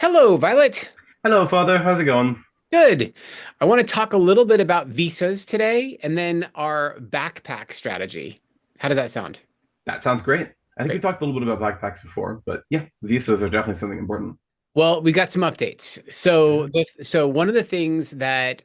Hello, Violet. Hello, Father. How's it going? Good. I want to talk a little bit about visas today and then our backpack strategy. How does that sound? That sounds great. I think we Great. talked a little bit about backpacks before, but yeah, visas are definitely something important. Well, we got some updates. So one of the things that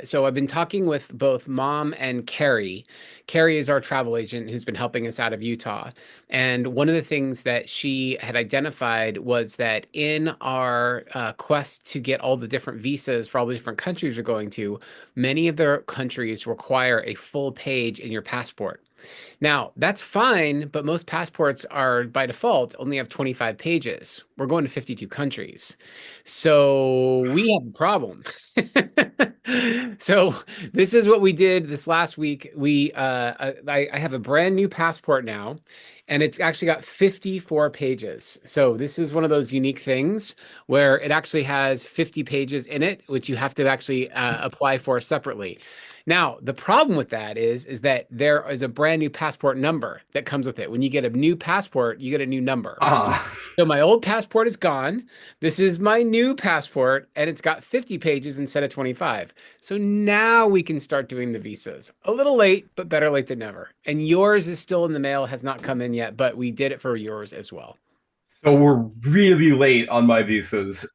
so I've been talking with both Mom and Carrie. Carrie is our travel agent who's been helping us out of Utah. And one of the things that she had identified was that in our quest to get all the different visas for all the different countries we're going to, many of the countries require a full page in your passport. Now, that's fine, but most passports are by default only have 25 pages. We're going to 52 countries. So we have a problem. So this is what we did this last week. I have a brand new passport now, and it's actually got 54 pages. So this is one of those unique things where it actually has 50 pages in it, which you have to actually apply for separately. Now, the problem with that is that there is a brand new passport number that comes with it. When you get a new passport, you get a new number. Ah, So my old passport is gone. This is my new passport, and it's got 50 pages instead of 25. So now we can start doing the visas. A little late, but better late than never. And yours is still in the mail, has not come in yet, but we did it for yours as well. so we're really late on my visas.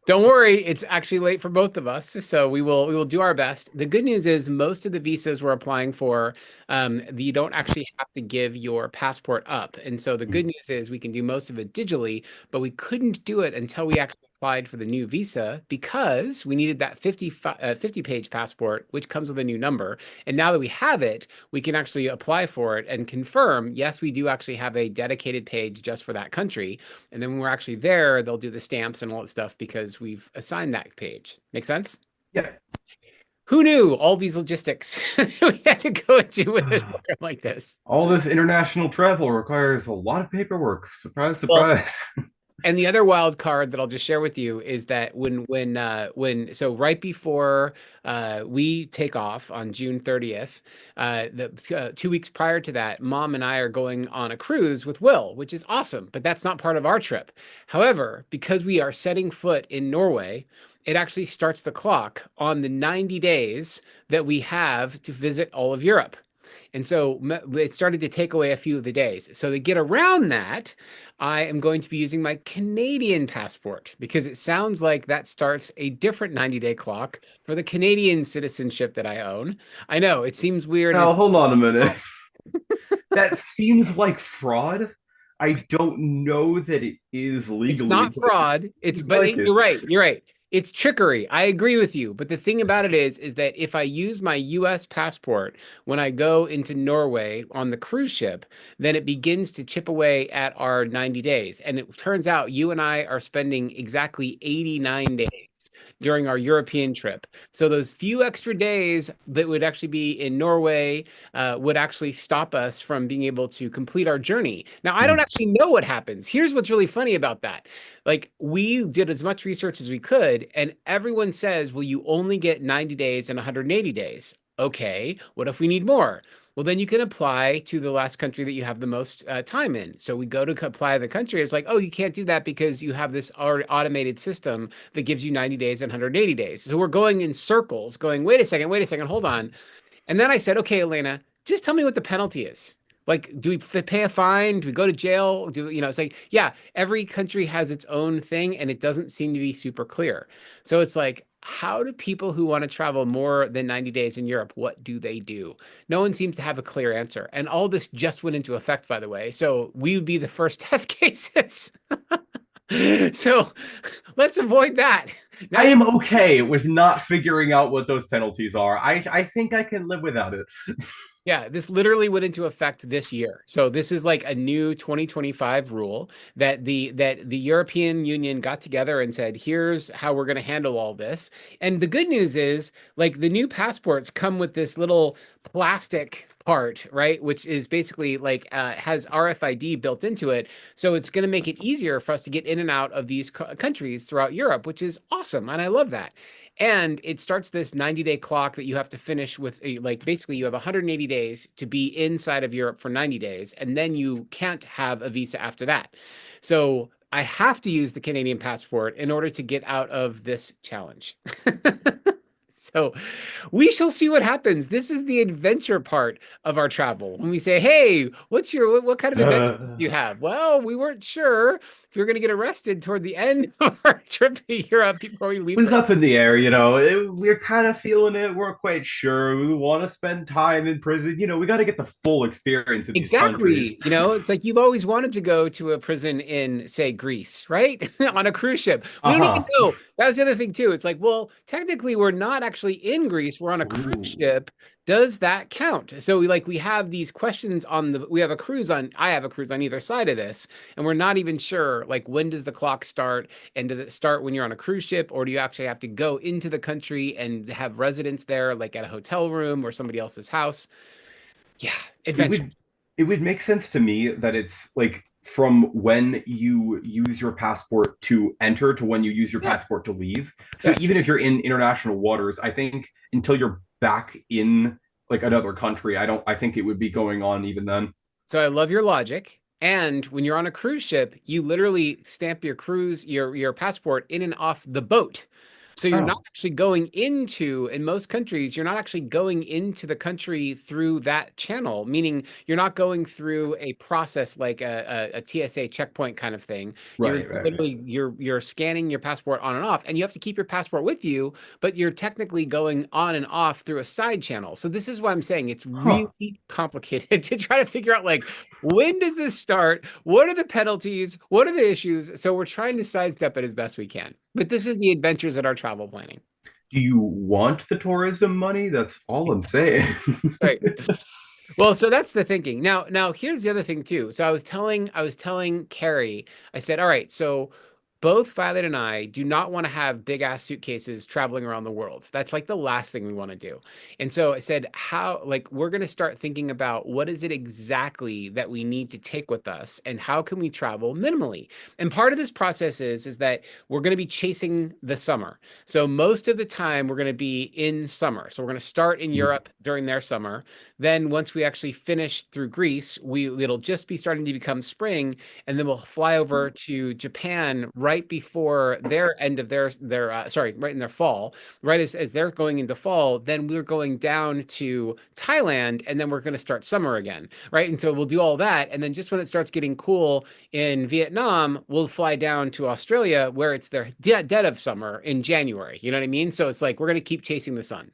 Don't worry, it's actually late for both of us, so we will do our best. The good news is most of the visas we're applying for, you don't actually have to give your passport up, and so the good news is we can do most of it digitally, but we couldn't do it until we actually applied for the new visa because we needed that 50 page passport, which comes with a new number. And now that we have it, we can actually apply for it and confirm, yes, we do actually have a dedicated page just for that country. And then when we're actually there, they'll do the stamps and all that stuff because we've assigned that page. Make sense? Yeah. Who knew all these logistics we had to go into with this program like this? All this international travel requires a lot of paperwork. Surprise, Well, surprise. and the other wild card that I'll just share with you is that so right before we take off on June 30th, the 2 weeks prior to that, Mom and I are going on a cruise with Will, which is awesome, but that's not part of our trip. However, because we are setting foot in Norway, it actually starts the clock on the 90 days that we have to visit all of Europe. And so it started to take away a few of the days. So to get around that, I am going to be using my Canadian passport because it sounds like that starts a different 90-day clock for the Canadian citizenship that I own. I know it seems weird and Now, it's hold on a minute. That seems like fraud. I don't know that it is It's legally, not but it fraud. seems like it. You're right. You're right. It's trickery. I agree with you. But the thing about it is that if I use my US passport when I go into Norway on the cruise ship, then it begins to chip away at our 90 days. And it turns out you and I are spending exactly 89 days during our European trip. So those few extra days that would actually be in Norway would actually stop us from being able to complete our journey. Now, I don't Hmm. actually know what happens. Here's what's really funny about that. Like, we did as much research as we could, and everyone says, well, you only get 90 days and 180 days. Okay, what if we need more? Well, then you can apply to the last country that you have the most time in. So we go to apply to the country. It's like, oh, you can't do that because you have this automated system that gives you 90 days and 180 days. So we're going in circles, going, wait a second, hold on. And then I said, okay, Elena, just tell me what the penalty is. Like, do we pay a fine? Do we go to jail? It's like, yeah, every country has its own thing and it doesn't seem to be super clear. So it's like, how do people who want to travel more than 90 days in Europe, what do they do? No one seems to have a clear answer. And all this just went into effect, by the way. So we would be the first test cases. So let's avoid that. Now I you am okay with not figuring out what those penalties are. I think I can live without it. Yeah, this literally went into effect this year. So this is like a new 2025 rule that the European Union got together and said, "Here's how we're going to handle all this." And the good news is, like the new passports come with this little plastic part, right? Which is basically like has RFID built into it. So it's going to make it easier for us to get in and out of these countries throughout Europe, which is awesome. And I love that. And it starts this 90-day clock that you have to finish with like basically you have 180 days to be inside of Europe for 90 days, and then you can't have a visa after that. So I have to use the Canadian passport in order to get out of this challenge. So we shall see what happens. This is the adventure part of our travel. When we say, "Hey, what kind of adventure do you have?" Well, we weren't sure if you're going to get arrested toward the end of our trip to Europe before we leave Was for. up in the air, we're kind of feeling it. We're quite sure. We want to spend time in prison. We got to get the full experience in these countries. Exactly. It's like you've always wanted to go to a prison in, say, Greece, right? On a cruise ship. We don't even Uh-huh. know. That was the other thing too. It's like, well, technically we're not actually in Greece. We're on a cruise Ooh. ship. Does that count? So we have these questions we have a cruise on, I have a cruise on either side of this, and we're not even sure like when does the clock start, and does it start when you're on a cruise ship, or do you actually have to go into the country and have residence there, like at a hotel room or somebody else's house? Yeah, It adventure. would it would make sense to me that it's like from when you use your passport to enter to when you use your Yeah. passport to leave. So Yes. even if you're in international waters, I think until you're back in like another country, I think it would be going on even then. So I love your logic. And when you're on a cruise ship, you literally stamp your passport in and off the boat. So you're not Oh, actually going into, in most countries, you're not actually going into the country through that channel, meaning you're not going through a process like a TSA checkpoint kind of thing. You're right, right, right. literally you're scanning your passport on and off, and you have to keep your passport with you, but you're technically going on and off through a side channel. So this is why I'm saying it's Huh. really complicated to try to figure out like when does this start? What are the penalties? What are the issues? So we're trying to sidestep it as best we can. But this is the adventures at our travel planning. Do you want the tourism money? That's all I'm saying. Right. Well, so that's the thinking. Now here's the other thing too. So I was telling Carrie, I said, all right, so both Violet and I do not want to have big ass suitcases traveling around the world. That's like the last thing we want to do. And so I said, how, like, we're going to start thinking about what is it exactly that we need to take with us and how can we travel minimally? And part of this process is that we're going to be chasing the summer. So most of the time we're going to be in summer. So we're going to start in Europe during their summer. Then once we actually finish through Greece, it'll just be starting to become spring, and then we'll fly over to Japan right before their end of sorry, right in their fall, right as they're going into fall. Then we're going down to Thailand, and then we're going to start summer again, right? And so we'll do all that, and then just when it starts getting cool in Vietnam, we'll fly down to Australia where it's their dead of summer in January. You know what I mean? So it's like we're going to keep chasing the sun.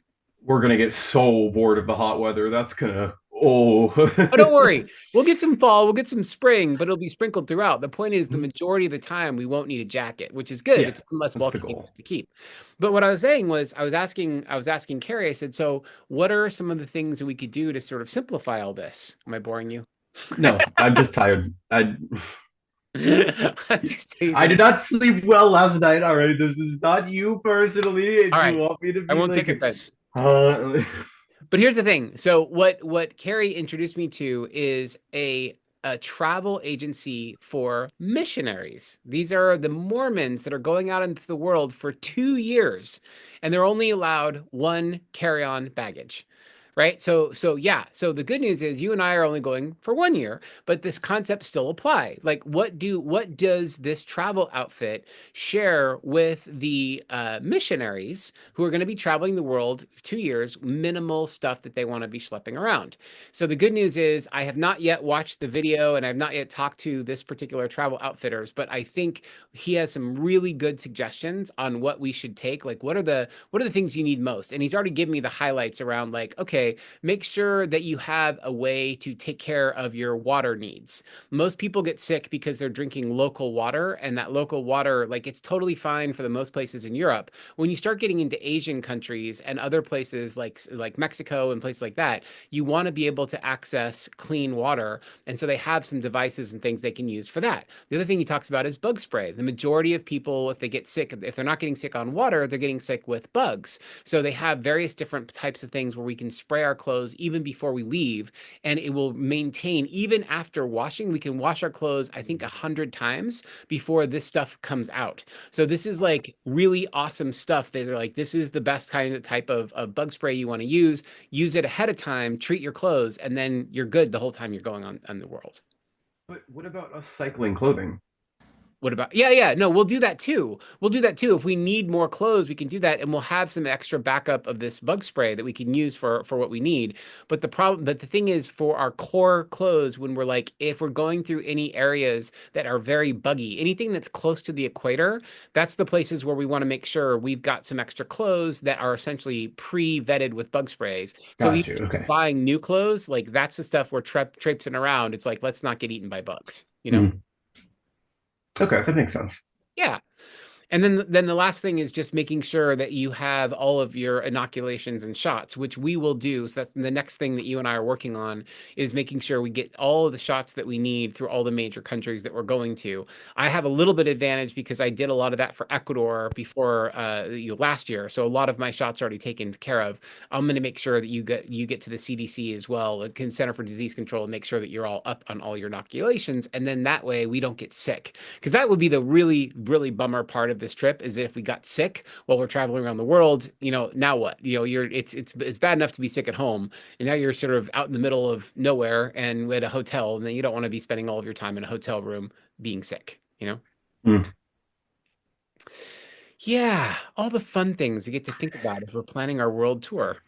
We're gonna get so bored of the hot weather. That's gonna oh. Oh, don't worry. We'll get some fall, we'll get some spring, but it'll be sprinkled throughout. The point is, the majority of the time, we won't need a jacket, which is good. Yeah, It's one less that's the bulky thing goal. to keep. But what I was saying was, I was asking Carrie. I said, "So, what are some of the things that we could do to sort of simplify all this?" Am I boring you? No, I'm just tired. I'm just I teasing. did not sleep well last night. All right, this is not you personally. If All you right, want me to I be won't take like, offense. uh, But here's the thing. So what Carrie introduced me to is a travel agency for missionaries. These are the Mormons that are going out into the world for 2 years, and they're only allowed one carry-on baggage. Right. So yeah. So the good news is you and I are only going for 1 year, but this concept still apply. Like what does this travel outfit share with the missionaries who are going to be traveling the world 2 years, minimal stuff that they want to be schlepping around. So the good news is I have not yet watched the video and I've not yet talked to this particular travel outfitters, but I think he has some really good suggestions on what we should take. Like what are the things you need most? And he's already given me the highlights around like, okay, make sure that you have a way to take care of your water needs. Most people get sick because they're drinking local water, and that local water, like it's totally fine for the most places in Europe. When you start getting into Asian countries and other places like Mexico and places like that, you want to be able to access clean water, and so they have some devices and things they can use for that. The other thing he talks about is bug spray. The majority of people, if they get sick, if they're not getting sick on water, they're getting sick with bugs. So they have various different types of things where we can spray our clothes even before we leave, and it will maintain even after washing. We can wash our clothes, I think, 100 times before this stuff comes out. So this is like really awesome stuff that are like, this is the best kind of type of bug spray you want to use. Use it ahead of time, treat your clothes, and then you're good the whole time you're going on the world. but what about us cycling clothing? What about, yeah, yeah, no, we'll do that too. We'll do that too. If we need more clothes, we can do that, and we'll have some extra backup of this bug spray that we can use for what we need. But the thing is, for our core clothes, when we're like, if we're going through any areas that are very buggy, anything that's close to the equator, that's the places where we want to make sure we've got some extra clothes that are essentially pre-vetted with bug sprays. So Got even you. if we're Okay. buying new clothes, like that's the stuff we're traipsing around. It's like, let's not get eaten by bugs, you know? Mm. Okay, that makes sense. Yeah. And then the last thing is just making sure that you have all of your inoculations and shots, which we will do. So that's the next thing that you and I are working on is making sure we get all of the shots that we need through all the major countries that we're going to. I have a little bit advantage because I did a lot of that for Ecuador before last year. So a lot of my shots are already taken care of. I'm going to make sure that you get to the CDC as well, the Center for Disease Control, and make sure that you're all up on all your inoculations. And then that way we don't get sick. Because that would be the really, really bummer part of this trip is if we got sick while we're traveling around the world, now what? It's bad enough to be sick at home, and now you're sort of out in the middle of nowhere and at a hotel, and then you don't want to be spending all of your time in a hotel room being sick. Mm. Yeah, all the fun things we get to think about as we're planning our world tour.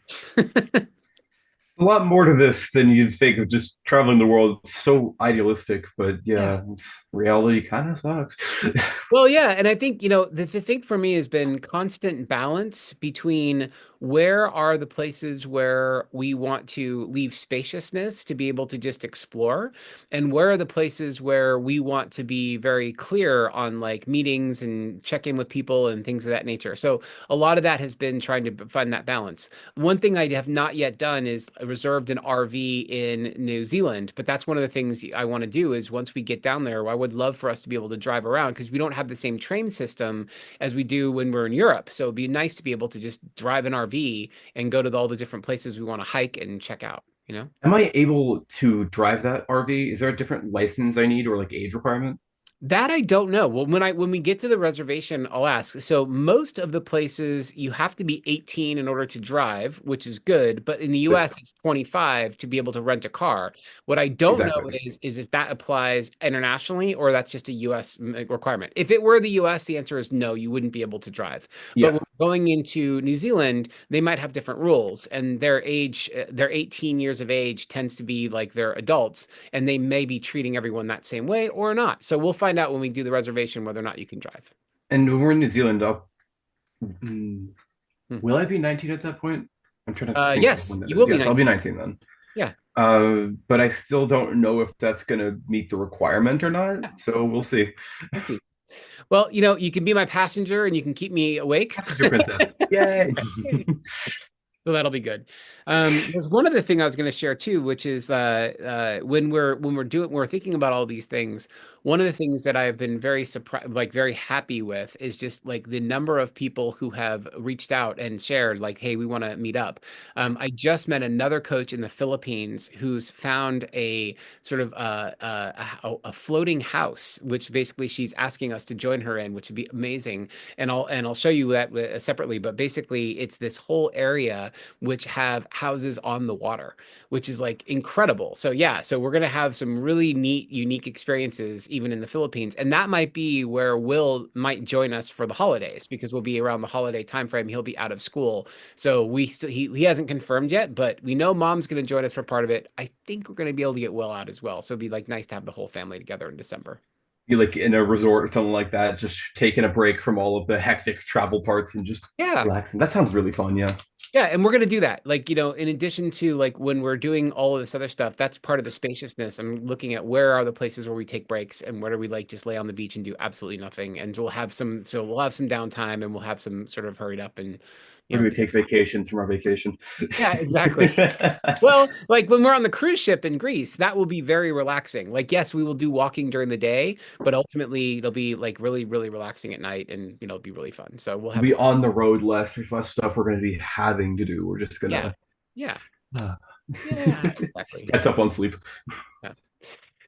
A lot more to this than you'd think of just traveling the world. It's so idealistic, but Yeah. yeah, reality kind of sucks. Well, yeah, and I think, the thing for me has been constant balance between where are the places where we want to leave spaciousness to be able to just explore, and where are the places where we want to be very clear on like meetings and check in with people and things of that nature. So a lot of that has been trying to find that balance. One thing I have not yet done is reserved an RV in New Zealand, but that's one of the things I want to do is once we get down there, I would love for us to be able to drive around because we don't have the same train system as we do when we're in Europe. So it'd be nice to be able to just drive an RV and go to all the different places we want to hike and check out. Am I able to drive that RV? Is there a different license I need or like age requirement? That I don't know. Well, when we get to the reservation, I'll ask. So most of the places you have to be 18 in order to drive, which is good, but in the Good. US it's 25 to be able to rent a car. What I don't know Exactly. is if that applies internationally or that's just a US requirement. If it were the US, the answer is no, you wouldn't be able to drive. But Yeah. when going into New Zealand, they might have different rules and their 18 years of age tends to be like they're adults and they may be treating everyone that same way or not. So we'll find out when we do the reservation whether or not you can drive. And when we're in New Zealand, mm, Hmm. will I be 19 at that point? I'm trying to think of Yes, when that you is. will be Yes, I'll be 19. 19 then. Yeah, But I still don't know if that's going to meet the requirement or not. yeah, So we'll see. we'll see. Well, you can be my passenger and you can keep me awake. Passenger Princess. Yay. So that'll be good. There's one other thing I was going to share too, which is when we're thinking about all these things. One of the things that I've been very surprised, like very happy with, is just like the number of people who have reached out and shared, like, "Hey, we want to meet up." I just met another coach in the Philippines who's found a sort of a floating house, which basically she's asking us to join her in, which would be amazing. And I'll show you that separately. But basically, it's this whole area which have houses on the water, which is like incredible. So yeah, so we're gonna have some really neat, unique experiences even in the Philippines, and that might be where Will might join us for the holidays because we'll be around the holiday time frame. He'll be out of school, so he hasn't confirmed yet, but we know Mom's gonna join us for part of it. I think we're gonna be able to get Will out as well, so it'd be like nice to have the whole family together in December. You like in a resort or something like that, just taking a break from all of the hectic travel parts and just Yeah. relaxing. That sounds really fun. Yeah. Yeah, and we're gonna do that. Like, in addition to like when we're doing all of this other stuff, that's part of the spaciousness. I'm looking at where are the places where we take breaks and where do we like just lay on the beach and do absolutely nothing. And we'll have some downtime and we'll have some sort of hurried up and you Where know, do we take vacations from our vacation? yeah, exactly. Well, like when we're on the cruise ship in Greece, that will be very relaxing. Like, yes, we will do walking during the day, but ultimately it'll be like really, really relaxing at night and it'll be really fun. So we'll We'll have be on the road less. There's less stuff we're going to be having to do. We're just yeah, gonna yeah, uh, yeah, exactly. catch up on sleep. Yeah.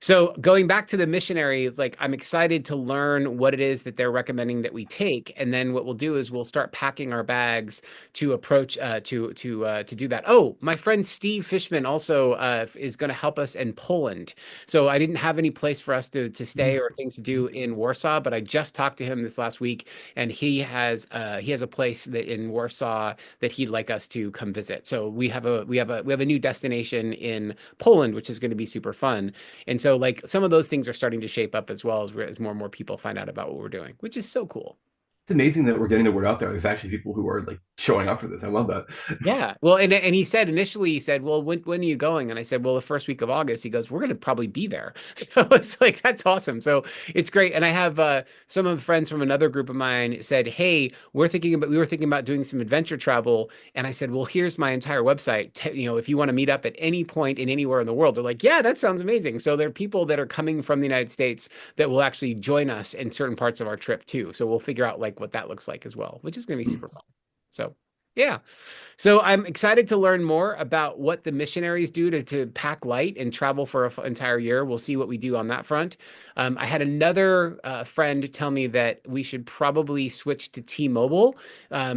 So going back to the missionary, it's like I'm excited to learn what it is that they're recommending that we take, and then what we'll do is we'll start packing our bags to approach to do that. Oh, my friend Steve Fishman also is going to help us in Poland. So I didn't have any place for us to stay or things to do in Warsaw, but I just talked to him this last week, and he has a place that in Warsaw that he'd like us to come visit. So we have a new destination in Poland, which is going to be super fun. And so like some of those things are starting to shape up as well as more and more people find out about what we're doing, which is so cool. It's amazing that we're getting the word out there. There's actually people who are like showing up for this. I love that. Yeah. Well, and he said initially he said, "Well, when are you going?" And I said, "Well, the first week of August." He goes, "We're going to probably be there." So it's like that's awesome. So it's great. And I have some of the friends from another group of mine said, "Hey, we were thinking about doing some adventure travel." And I said, "Well, here's my entire website. If you want to meet up at any point in anywhere in the world." They're like, "Yeah, that sounds amazing." So there are people that are coming from the United States that will actually join us in certain parts of our trip too. So we'll figure out like what that looks like as well, which is going to be super fun. So, yeah. So I'm excited to learn more about what the missionaries do to pack light and travel for an entire year. We'll see what we do on that front. I had another friend tell me that we should probably switch to T-Mobile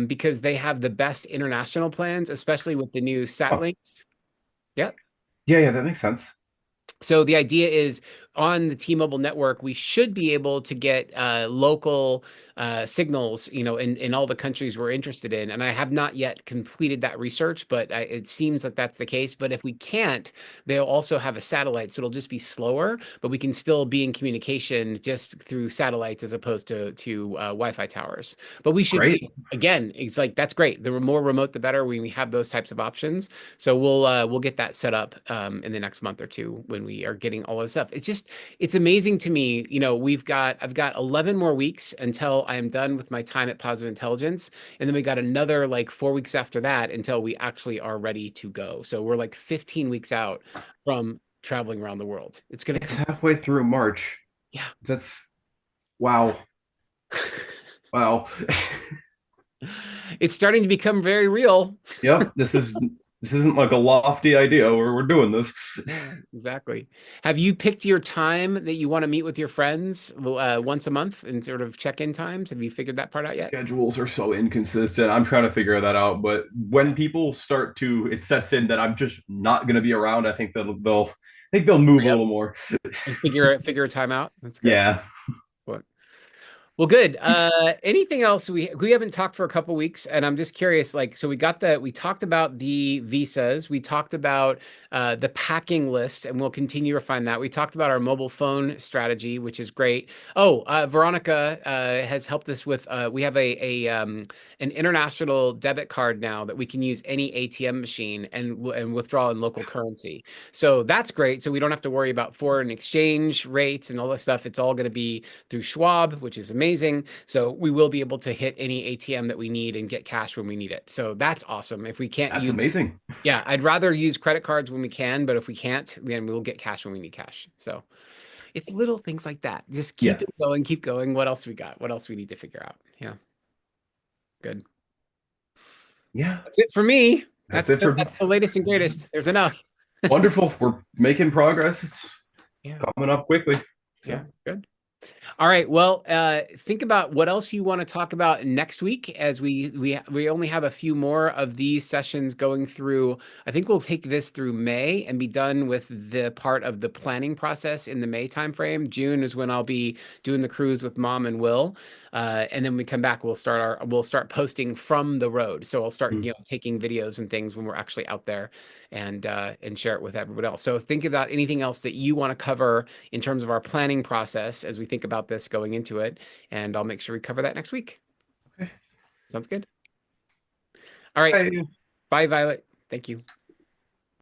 because they have the best international plans, especially with the new Oh, Satlink. Yeah. yeah, yeah, that makes sense. So the idea is on the T-Mobile network, we should be able to get local signals, in all the countries we're interested in. And I have not yet completed that research, but it seems that that's the case. But if we can't, they'll also have a satellite, so it'll just be slower, but we can still be in communication just through satellites as opposed to Wi-Fi towers. But we should Great. be, again, it's like that's great. The more remote, the better. We have those types of options. So we'll get that set up in the next month or two when we are getting all this stuff. It's amazing to me. I've got 11 more weeks until I am done with my time at Positive Intelligence, and then we got another like 4 weeks after that until we actually are ready to go. So we're like 15 weeks out from traveling around the world. It's gonna It's come. halfway through March. Yeah. That's wow. Wow. It's starting to become very real. Yep, this isn't like a lofty idea where we're doing this. Yeah, exactly. Have you picked your time that you want to meet with your friends once a month and sort of check-in times? Have you figured that part out yet? Schedules are so inconsistent. I'm trying to figure that out, but when Yeah. people start to, it sets in that I'm just not going to be around. I think that I think they'll move a Yep. little more. And figure a time out. That's good. Yeah. Well, good. Anything else? We haven't talked for a couple weeks, and I'm just curious. Like, so we talked about the visas, we talked about the packing list, and we'll continue to refine that. We talked about our mobile phone strategy, which is great. Oh, Veronica has helped us with. We have a an international debit card now that we can use any ATM machine and withdraw in local currency. So that's great. So we don't have to worry about foreign exchange rates and all this stuff. It's all going to be through Schwab, which is amazing. So we will be able to hit any ATM that we need and get cash when we need it. So that's awesome. If we can't That's use, amazing. yeah, I'd rather use credit cards when we can, but if we can't, then we'll get cash when we need cash. So it's little things like that. Just keep Yeah. it going, keep going. What else we got? What else we need to figure out? Yeah, good. Yeah. That's it for me. That's it for me. That's the latest and greatest. There's enough. Wonderful. We're making progress. It's Yeah, coming up quickly. yeah, So, good. All right. Well, think about what else you want to talk about next week as we only have a few more of these sessions going through. I think we'll take this through May and be done with the part of the planning process in the May timeframe. June is when I'll be doing the cruise with Mom and Will. And then when we come back, we'll start posting from the road. So I'll start, mm, taking videos and things when we're actually out there and share it with everyone else. So think about anything else that you want to cover in terms of our planning process as we think about this going into it. And I'll make sure we cover that next week. okay. Sounds good. All right. Bye. Bye, Violet. Thank you.